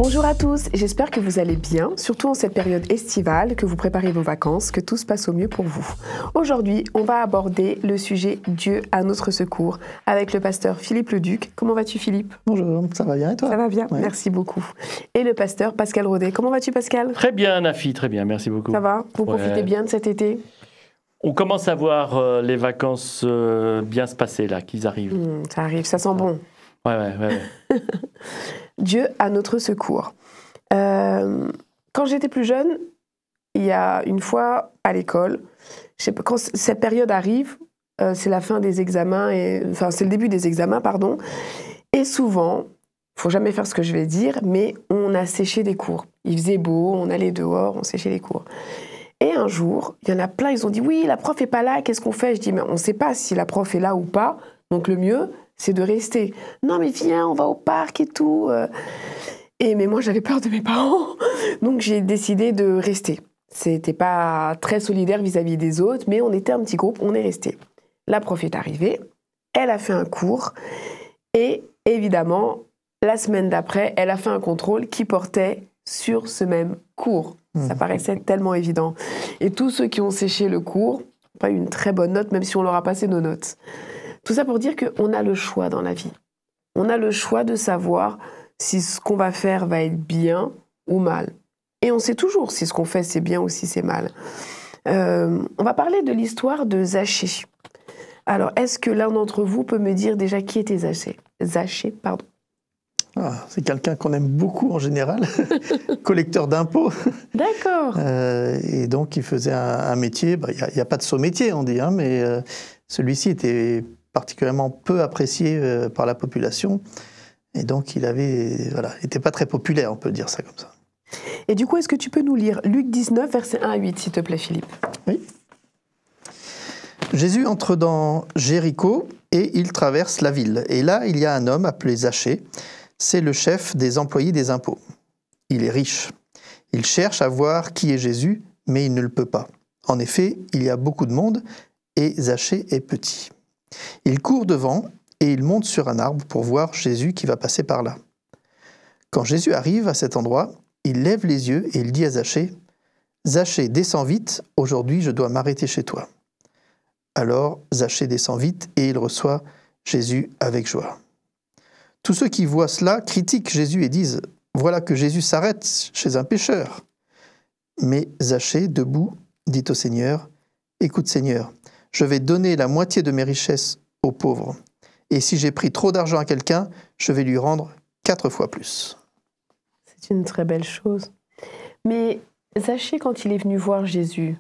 Bonjour à tous, j'espère que vous allez bien, surtout en cette période estivale, que vous préparez vos vacances, que tout se passe au mieux pour vous. Aujourd'hui, on va aborder le sujet Dieu à notre secours avec le pasteur Philippe Leduc. Comment vas-tu Philippe? Bonjour, ça va bien et toi? Ça va bien, ouais. Merci beaucoup. Et le pasteur Pascal Rodet. Comment vas-tu Pascal? Très bien Nafi, très bien, merci beaucoup. Ça va? Vous profitez bien de cet été? On commence à voir les vacances bien se passer là, qu'ils arrivent. Ça arrive, ça sent bon. Ouais. Dieu à notre secours. Quand j'étais plus jeune, il y a une fois à l'école, quand cette période arrive, c'est la fin des examens, c'est le début des examens, pardon, et souvent, faut jamais faire ce que je vais dire, mais on a séché des cours. Il faisait beau, on allait dehors, on séchait les cours. Et un jour, il y en a plein, ils ont dit « Oui, la prof est pas là, qu'est-ce qu'on fait ?» Je dis « Mais on ne sait pas si la prof est là ou pas, donc le mieux, c'est de rester. » « Non, mais viens, on va au parc et tout. » Mais moi, j'avais peur de mes parents, donc j'ai décidé de rester. C'était pas très solidaire vis-à-vis des autres, mais on était un petit groupe, on est resté. La prof est arrivée, elle a fait un cours, et évidemment, la semaine d'après, elle a fait un contrôle qui portait sur ce même cours. Ça paraissait tellement évident. Et tous ceux qui ont séché le cours n'ont pas eu une très bonne note, même si on leur a passé nos notes. Tout ça pour dire qu'on a le choix dans la vie. On a le choix de savoir si ce qu'on va faire va être bien ou mal. Et on sait toujours si ce qu'on fait c'est bien ou si c'est mal. On va parler de l'histoire de Zachée. Alors, est-ce que l'un d'entre vous peut me dire déjà qui était Zachée? C'est quelqu'un qu'on aime beaucoup en général, collecteur d'impôts. D'accord. Et donc, il faisait un métier, il n'y a pas de saut métier, on dit, mais celui-ci était particulièrement peu apprécié par la population. Et donc, il n'était pas très populaire, on peut dire ça comme ça. Et du coup, est-ce que tu peux nous lire Luc 19, versets 1 à 8, s'il te plaît, Philippe? Oui. Jésus entre dans Jéricho et il traverse la ville. Et là, il y a un homme appelé Zachée. C'est le chef des employés des impôts. Il est riche. Il cherche à voir qui est Jésus, mais il ne le peut pas. En effet, il y a beaucoup de monde et Zachée est petit. Il court devant et il monte sur un arbre pour voir Jésus qui va passer par là. Quand Jésus arrive à cet endroit, il lève les yeux et il dit à Zachée, « Zachée, descends vite, aujourd'hui je dois m'arrêter chez toi. » Alors Zachée descend vite et il reçoit Jésus avec joie. Tous ceux qui voient cela critiquent Jésus et disent « Voilà que Jésus s'arrête chez un pécheur. » Mais Zachée, debout, dit au Seigneur, « Écoute Seigneur, je vais donner la moitié de mes richesses aux pauvres. Et si j'ai pris trop d'argent à quelqu'un, je vais lui rendre 4 fois plus. » C'est une très belle chose. Mais Zachée, quand il est venu voir Jésus,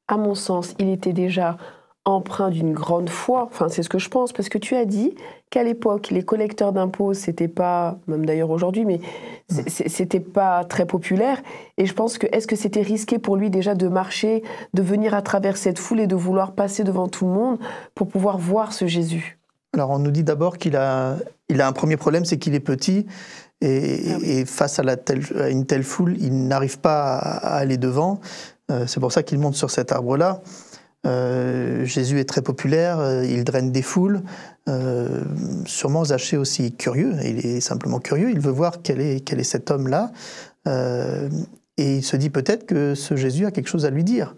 à mon sens, il était déjà empreint d'une grande foi. Enfin, c'est ce que je pense, parce que tu as dit qu'à l'époque, les collecteurs d'impôts, c'était pas, même d'ailleurs aujourd'hui, mais c'était pas très populaire. Et je pense que, est-ce que c'était risqué pour lui déjà de marcher, de venir à travers cette foule et de vouloir passer devant tout le monde pour pouvoir voir ce Jésus? Alors, on nous dit d'abord qu'il a un premier problème, c'est qu'il est petit. Et face à une telle foule, il n'arrive pas à aller devant. C'est pour ça qu'il monte sur cet arbre-là. Jésus est très populaire, il draine des foules. Sûrement Zachée aussi curieux, il est simplement curieux, il veut voir quel est cet homme-là. Et il se dit peut-être que ce Jésus a quelque chose à lui dire.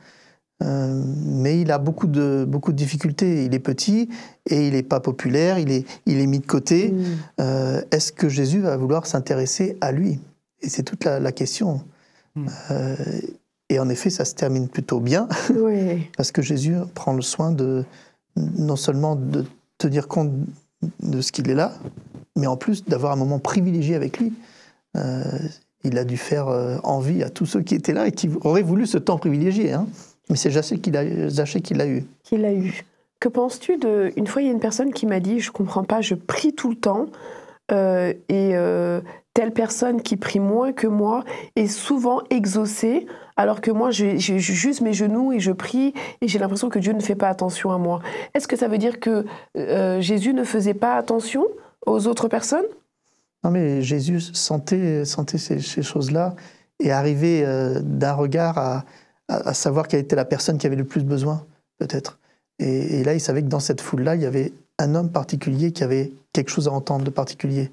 Mais il a beaucoup de difficultés. Il est petit et il n'est pas populaire, il est mis de côté. Est-ce que Jésus va vouloir s'intéresser à lui? Et c'est toute la question. Et en effet, ça se termine plutôt bien, parce que Jésus prend le soin non seulement de tenir compte de ce qu'il est là, mais en plus d'avoir un moment privilégié avec lui. Il a dû faire envie à tous ceux qui étaient là et qui auraient voulu ce temps privilégié. Mais c'est Zachée qui l'a eu. Que penses-tu de... Une fois, il y a une personne qui m'a dit, je ne comprends pas, je prie tout le temps, telle personne qui prie moins que moi est souvent exaucée, alors que moi, j'ai juste mes genoux et je prie, et j'ai l'impression que Dieu ne fait pas attention à moi. Est-ce que ça veut dire que Jésus ne faisait pas attention aux autres personnes? Non, mais Jésus sentait ces choses-là et arrivait d'un regard à savoir quelle était la personne qui avait le plus besoin, peut-être. Et là, il savait que dans cette foule-là, il y avait un homme particulier qui avait quelque chose à entendre de particulier.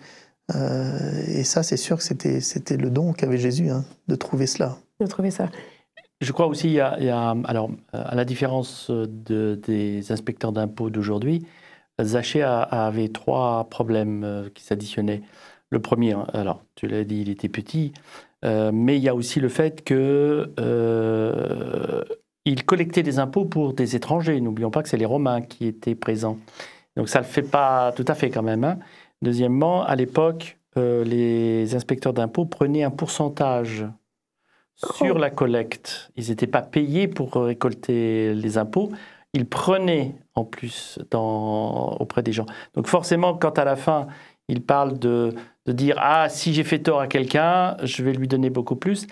Et ça, c'est sûr que c'était le don qu'avait Jésus, hein, de trouver cela. De trouver ça. Je crois aussi, alors, à la différence des inspecteurs d'impôts d'aujourd'hui, Zachée avait 3 problèmes qui s'additionnaient. Le premier, alors tu l'as dit, il était petit, mais il y a aussi le fait qu'il collectait des impôts pour des étrangers. N'oublions pas que c'est les Romains qui étaient présents. Donc ça ne le fait pas tout à fait quand même, hein. Deuxièmement, à l'époque, les inspecteurs d'impôts prenaient un pourcentage sur la collecte. Ils n'étaient pas payés pour récolter les impôts. Ils prenaient en plus auprès des gens. Donc forcément, quand à la fin, ils parlent de dire « Ah, si j'ai fait tort à quelqu'un, je vais lui donner beaucoup plus »,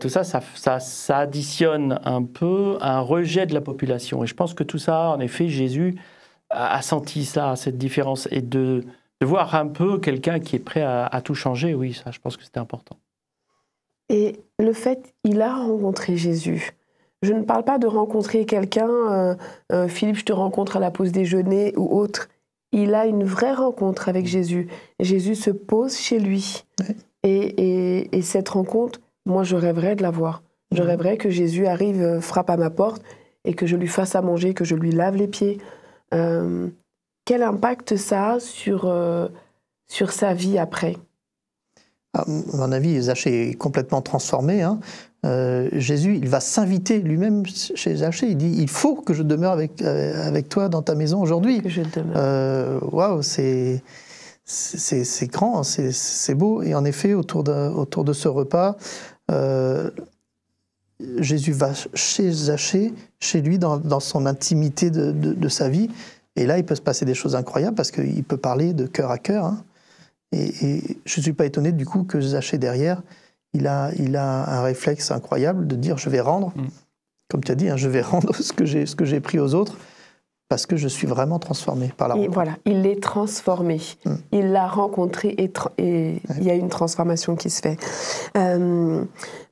tout ça, ça additionne un peu un rejet de la population. Et je pense que tout ça, en effet, Jésus a senti ça, cette différence. Et de voir un peu quelqu'un qui est prêt à tout changer, oui, ça, je pense que c'était important. Et le fait, il a rencontré Jésus. Je ne parle pas de rencontrer quelqu'un, Philippe, je te rencontre à la pause déjeuner ou autre. Il a une vraie rencontre avec Jésus. Jésus se pose chez lui. Oui. Et cette rencontre, moi, je rêverais de la voir. Je rêverais que Jésus arrive, frappe à ma porte et que je lui fasse à manger, que je lui lave les pieds. Quel impact ça a sur sa vie après? À mon avis, Zachée est complètement transformé, hein. Jésus, il va s'inviter lui-même chez Zachée. Il dit, il faut que je demeure avec toi dans ta maison aujourd'hui. Que je demeure. Waouh, c'est grand, c'est beau. Et en effet, autour de ce repas, Jésus va chez Zachée, chez lui, dans son intimité de sa vie. Et là, il peut se passer des choses incroyables parce qu'il peut parler de cœur à cœur, hein. Et je ne suis pas étonné du coup que Zachée derrière, il a un réflexe incroyable de dire je vais rendre, comme tu as dit, hein, je vais rendre ce que j'ai pris aux autres parce que je suis vraiment transformé par la rencontre. Voilà, il est transformé. Il l'a rencontré et il y a une transformation qui se fait.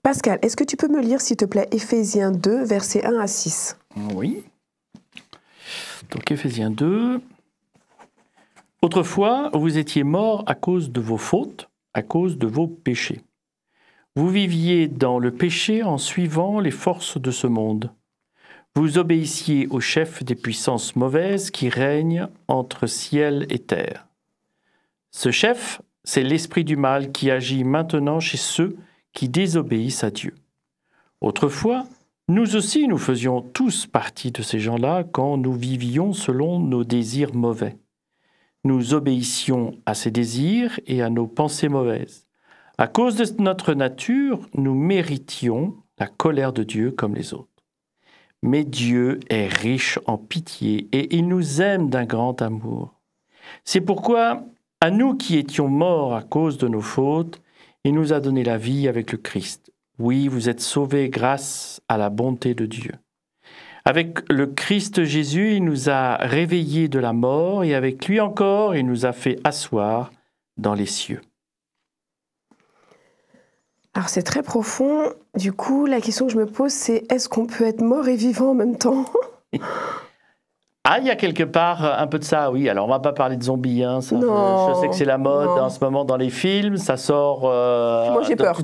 Pascal, est-ce que tu peux me lire s'il te plaît Éphésiens 2, versets 1 à 6? Oui. Donc Éphésiens 2... Autrefois, vous étiez morts à cause de vos fautes, à cause de vos péchés. Vous viviez dans le péché en suivant les forces de ce monde. Vous obéissiez au chef des puissances mauvaises qui règnent entre ciel et terre. Ce chef, c'est l'esprit du mal qui agit maintenant chez ceux qui désobéissent à Dieu. Autrefois, nous aussi, nous faisions tous partie de ces gens-là quand nous vivions selon nos désirs mauvais. Nous obéissions à ces désirs et à nos pensées mauvaises. À cause de notre nature, nous méritions la colère de Dieu comme les autres. Mais Dieu est riche en pitié et il nous aime d'un grand amour. C'est pourquoi, à nous qui étions morts à cause de nos fautes, il nous a donné la vie avec le Christ. Oui, vous êtes sauvés grâce à la bonté de Dieu. Avec le Christ Jésus, il nous a réveillés de la mort et avec lui encore, il nous a fait asseoir dans les cieux. Alors c'est très profond. Du coup, la question que je me pose, c'est est-ce qu'on peut être mort et vivant en même temps? Ah, il y a quelque part un peu de ça, oui. Alors, on ne va pas parler de zombies. Hein, ça, non, je sais que c'est la mode en ce moment dans les films. Ça sort... Moi, j'ai peur.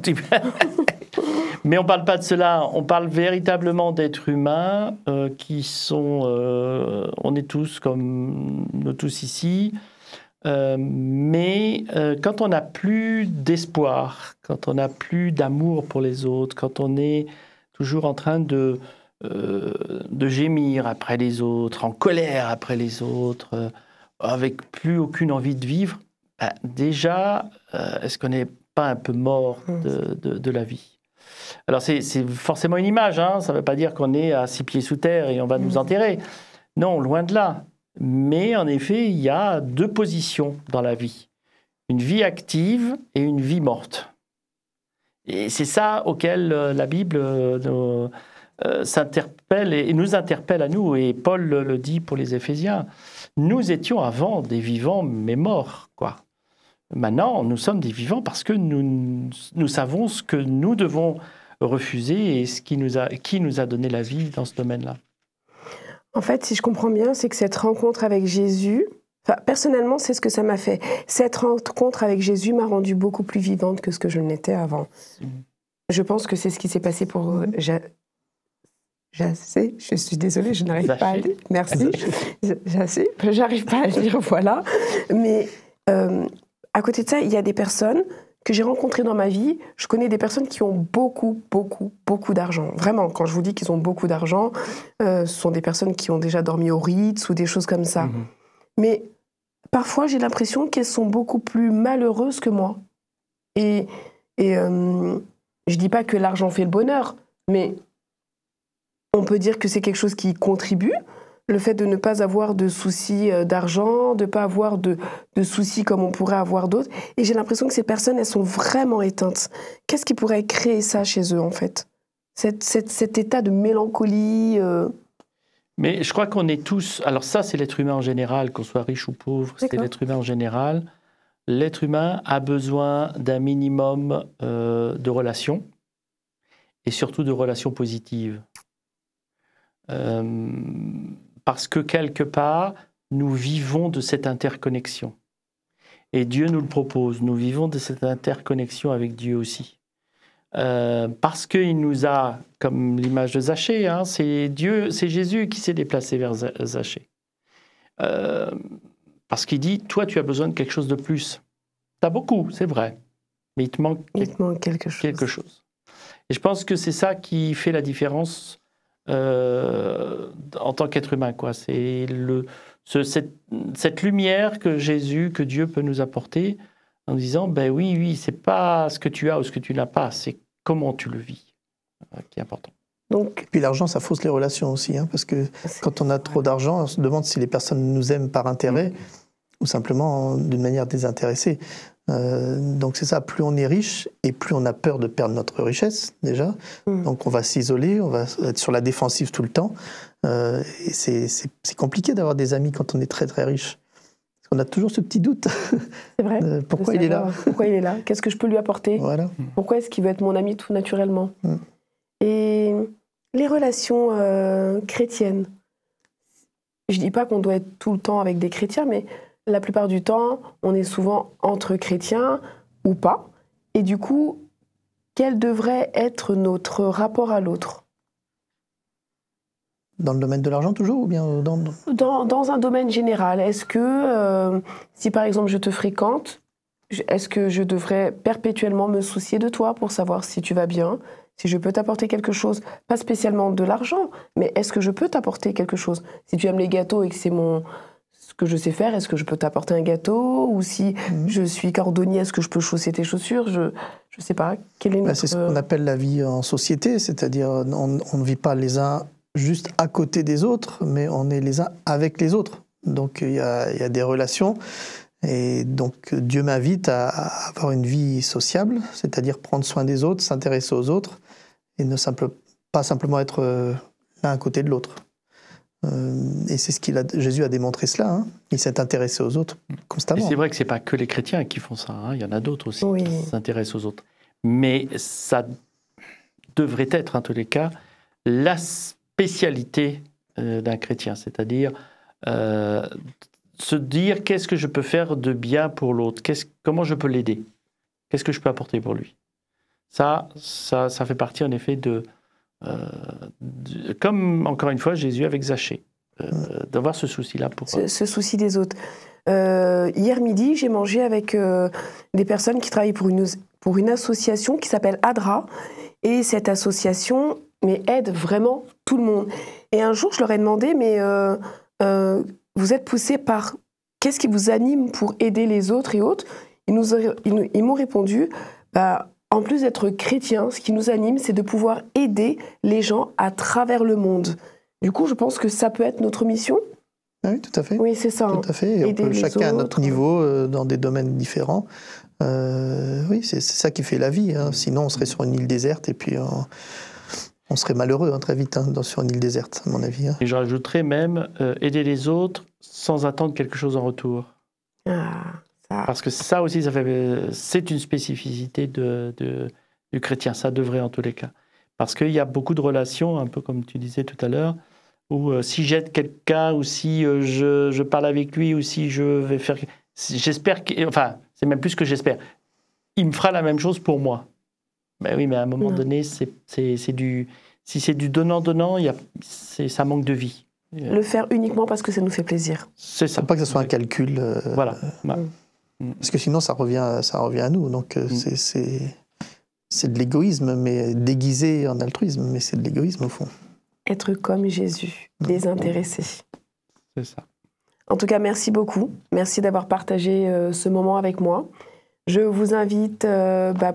Mais on ne parle pas de cela. On parle véritablement d'êtres humains qui sont... on est tous comme nous tous ici. Mais quand on n'a plus d'espoir, quand on n'a plus d'amour pour les autres, quand on est toujours en train de gémir après les autres, en colère après les autres, avec plus aucune envie de vivre, déjà, est-ce qu'on n'est pas un peu mort de la vie? Alors c'est forcément une image, hein, ça ne veut pas dire qu'on est à 6 pieds sous terre et on va nous enterrer. Non, loin de là. Mais en effet, il y a 2 positions dans la vie. Une vie active et une vie morte. Et c'est ça auquel la Bible s'interpelle et nous interpelle à nous. Et Paul le dit pour les Éphésiens. Nous étions avant des vivants mais morts, quoi. Maintenant, nous sommes des vivants parce que nous savons ce que nous devons refuser et qui nous a donné la vie dans ce domaine-là. En fait, si je comprends bien, c'est que cette rencontre avec Jésus Enfin, personnellement, c'est ce que ça m'a fait. Cette rencontre avec Jésus m'a rendue beaucoup plus vivante que ce que je n'étais avant. Je pense que c'est ce qui s'est passé pour Jacé. Je suis désolée, je n'arrive pas à le dire. Merci. Jacé, j'arrive pas à le dire, voilà. Mais à côté de ça, il y a des personnes que j'ai rencontrées dans ma vie. Je connais des personnes qui ont beaucoup d'argent. Vraiment, quand je vous dis qu'ils ont beaucoup d'argent, ce sont des personnes qui ont déjà dormi au Ritz ou des choses comme ça. Mais parfois, j'ai l'impression qu'elles sont beaucoup plus malheureuses que moi. Et je dis pas que l'argent fait le bonheur, mais on peut dire que c'est quelque chose qui contribue. Le fait de ne pas avoir de soucis d'argent, de ne pas avoir de soucis comme on pourrait avoir d'autres. Et j'ai l'impression que ces personnes, elles sont vraiment éteintes. Qu'est-ce qui pourrait créer ça chez eux, en fait ? Cet état de mélancolie Mais je crois qu'on est tous... Alors ça, c'est l'être humain en général, qu'on soit riche ou pauvre, c'est l'être humain en général. L'être humain a besoin d'un minimum de relations, et surtout de relations positives. Parce que quelque part, nous vivons de cette interconnexion. Et Dieu nous le propose. Nous vivons de cette interconnexion avec Dieu aussi. Parce qu'il nous a, comme l'image de Zachée, hein, c'est Jésus qui s'est déplacé vers Zachée. Parce qu'il dit, toi, tu as besoin de quelque chose de plus. Tu as beaucoup, c'est vrai, mais il te manque quelque chose. Et je pense que c'est ça qui fait la différence en tant qu'être humain, quoi. C'est cette lumière que Jésus, que Dieu peut nous apporter en disant, ben oui, c'est pas ce que tu as ou ce que tu n'as pas, c'est comment tu le vis qui est important. Donc, puis l'argent, ça fausse les relations aussi, hein, parce que quand on a trop d'argent, on se demande si les personnes nous aiment par intérêt ou simplement d'une manière désintéressée. Donc c'est ça, plus on est riche et plus on a peur de perdre notre richesse déjà. Donc on va s'isoler, on va être sur la défensive tout le temps. Et c'est compliqué d'avoir des amis quand on est très très riche. Parce qu'on a toujours ce petit doute. C'est vrai. Pourquoi il est là ? Pourquoi il est là ? Qu'est-ce que je peux lui apporter ? Voilà. Pourquoi est-ce qu'il veut être mon ami tout naturellement ? Et les relations chrétiennes. Je dis pas qu'on doit être tout le temps avec des chrétiens, mais la plupart du temps, on est souvent entre chrétiens ou pas. Et du coup, quel devrait être notre rapport à l'autre ? Dans le domaine de l'argent toujours ou bien dans un domaine général. Est-ce que, si par exemple je te fréquente, est-ce que je devrais perpétuellement me soucier de toi pour savoir si tu vas bien, si je peux t'apporter quelque chose, pas spécialement de l'argent, mais est-ce que je peux t'apporter quelque chose ? Si tu aimes les gâteaux et que c'est ce que je sais faire, est-ce que je peux t'apporter un gâteau ? Ou si je suis cordonnier, est-ce que je peux chausser tes chaussures ? Je ne sais pas. Quel est notre... C'est ce qu'on appelle la vie en société, c'est-à-dire on ne vit pas les uns juste à côté des autres, mais on est les uns avec les autres. Donc il y a des relations. Et donc Dieu m'invite à avoir une vie sociable, c'est-à-dire prendre soin des autres, s'intéresser aux autres, et pas simplement être l'un à côté de l'autre. Et c'est ce Jésus a démontré cela. Hein. Il s'est intéressé aux autres constamment. Et c'est vrai que ce n'est pas que les chrétiens qui font ça. Hein. Il y en a d'autres aussi qui s'intéressent aux autres. Mais ça devrait être, en tous les cas, la spécialité d'un chrétien. C'est-à-dire se dire qu'est-ce que je peux faire de bien pour l'autre, comment je peux l'aider, qu'est-ce que je peux apporter pour lui. Ça fait partie en effet comme encore une fois Jésus avec Zachée, d'avoir ce souci-là pour ce souci des autres. Hier midi, j'ai mangé avec des personnes qui travaillent pour une association qui s'appelle ADRA, et cette association aide vraiment tout le monde. Et un jour, je leur ai demandé, mais vous êtes poussés par qu'est-ce qui vous anime pour aider les autres et autres ? Ils m'ont répondu, en plus d'être chrétiens, ce qui nous anime, c'est de pouvoir aider les gens à travers le monde. Du coup, je pense que ça peut être notre mission. Oui, tout à fait. Oui, c'est ça. Tout à fait. Et on peut chacun à notre niveau, dans des domaines différents. Oui, c'est ça qui fait la vie. Hein. Sinon, on serait sur une île déserte et puis on serait malheureux très vite sur une île déserte, à mon avis. Hein. Et je rajouterais même aider les autres sans attendre quelque chose en retour. Parce que ça aussi, c'est une spécificité du chrétien. Ça devrait en tous les cas. Parce qu'il y a beaucoup de relations, un peu comme tu disais tout à l'heure, ou si j'aide quelqu'un, ou si je parle avec lui, ou si je vais faire... J'espère enfin, c'est même plus que j'espère. Il me fera la même chose pour moi. Ben oui, mais à un moment donné, si c'est du donnant-donnant, ça manque de vie. Le faire uniquement parce que ça nous fait plaisir. C'est ça. Faut pas que ce soit un calcul. Voilà. Parce que sinon, ça revient à nous. Donc, c'est de l'égoïsme, mais déguisé en altruisme, mais c'est de l'égoïsme au fond. Être comme Jésus, désintéressé. C'est ça. En tout cas, merci beaucoup. Merci d'avoir partagé ce moment avec moi. Je vous invite,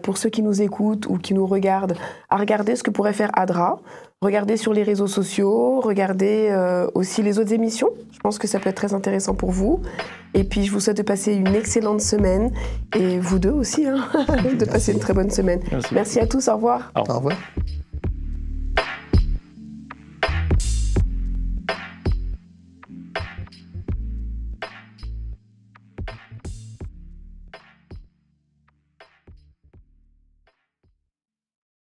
pour ceux qui nous écoutent ou qui nous regardent, à regarder ce que pourrait faire ADRA. Regardez sur les réseaux sociaux, regardez aussi les autres émissions. Je pense que ça peut être très intéressant pour vous. Et puis, je vous souhaite de passer une excellente semaine. Et vous deux aussi, de passer une très bonne semaine. Merci à tous, au revoir. Au revoir.